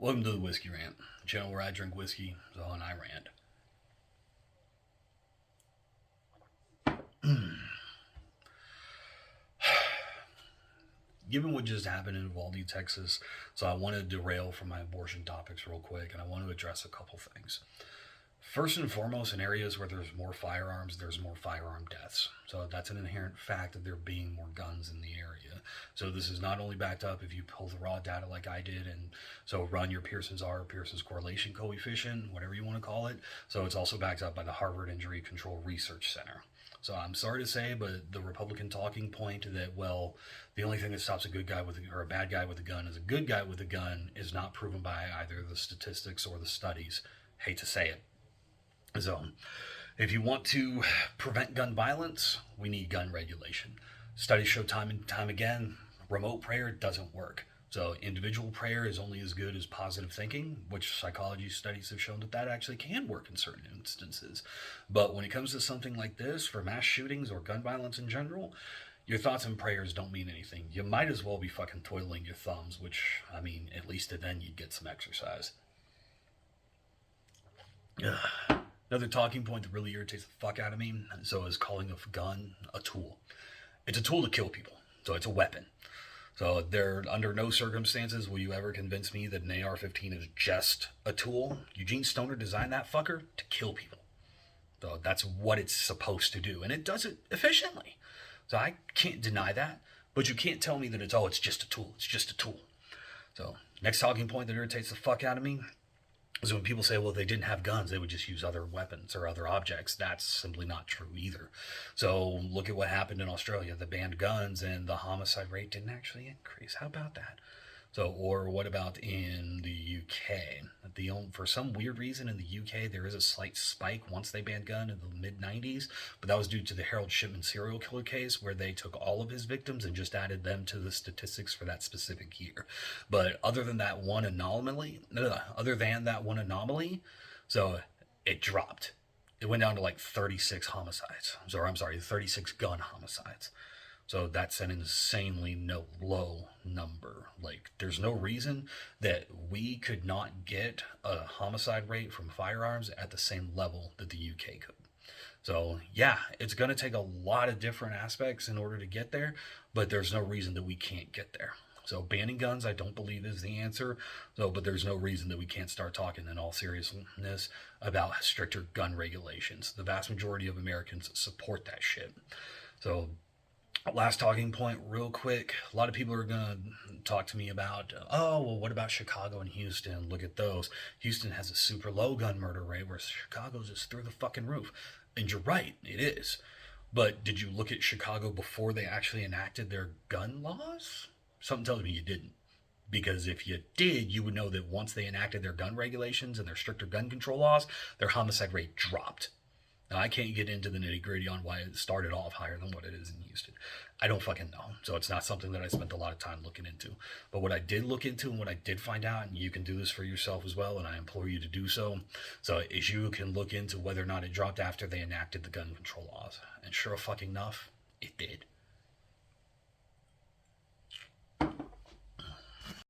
Welcome to the Whiskey Rant, the channel where I drink whiskey, so and I rant. Given what just happened in Uvalde, Texas, so I want to derail from my abortion topics real quick, and I want to address a couple things. First and foremost, in areas where there's more firearms, there's more firearm deaths. So that's an inherent fact of there being more guns in the area. So this is not only backed up if you pull the raw data like I did, and so run your Pearson's R, Pearson's correlation coefficient, whatever you want to call it. So it's also backed up by the Harvard Injury Control Research Center. So I'm sorry to say, but the Republican talking point that, well, the only thing that stops a good guy with or a bad guy with a gun is a good guy with a gun is not proven by either the statistics or the studies. Hate to say it. So, if you want to prevent gun violence, we need gun regulation. Studies show time and time again, remote prayer doesn't work. So, individual prayer is only as good as positive thinking, which psychology studies have shown that actually can work in certain instances. But when it comes to something like this, for mass shootings or gun violence in general, your thoughts and prayers don't mean anything. You might as well be fucking twiddling your thumbs, which, I mean, at least then you'd get some exercise. Another talking point that really irritates the fuck out of me, so is calling a gun a tool. It's a tool to kill people, so it's a weapon. So there, under no circumstances will you ever convince me that an AR-15 is just a tool. Eugene Stoner designed that fucker to kill people. So that's what it's supposed to do, and it does it efficiently. So I can't deny that, but you can't tell me that it's just a tool. It's just a tool. So next talking point that irritates the fuck out of me is when people say, well, they didn't have guns, they would just use other weapons or other objects. That's simply not true either. So look at what happened in Australia. They banned guns and the homicide rate didn't actually increase. How about that? So, or what about in the UK? For some weird reason in the UK, there is a slight spike once they banned gun in the mid-90s, but that was due to the Harold Shipman serial killer case where they took all of his victims and just added them to the statistics for that specific year. But other than that one anomaly, so it dropped. It went down to like 36 homicides. Or I'm sorry, 36 gun homicides. So that's an insanely low number. Like, there's no reason that we could not get a homicide rate from firearms at the same level that the UK could. So, yeah, it's going to take a lot of different aspects in order to get there, but there's no reason that we can't get there. So banning guns, I don't believe is the answer. But there's no reason that we can't start talking in all seriousness about stricter gun regulations. The vast majority of Americans support that shit. So, last talking point real quick. A lot of people are going to talk to me about, oh, well, what about Chicago and Houston? Look at those. Houston has a super low gun murder rate, whereas Chicago's just through the fucking roof. And you're right, it is. But did you look at Chicago before they actually enacted their gun laws? Something tells me you didn't. Because if you did, you would know that once they enacted their gun regulations and their stricter gun control laws, their homicide rate dropped. Now, I can't get into the nitty-gritty on why it started off higher than what it is in Houston. I don't fucking know. So it's not something that I spent a lot of time looking into. But what I did look into and what I did find out, and you can do this for yourself as well, and I implore you to do so, is you can look into whether or not it dropped after they enacted the gun control laws. And sure fucking enough, it did.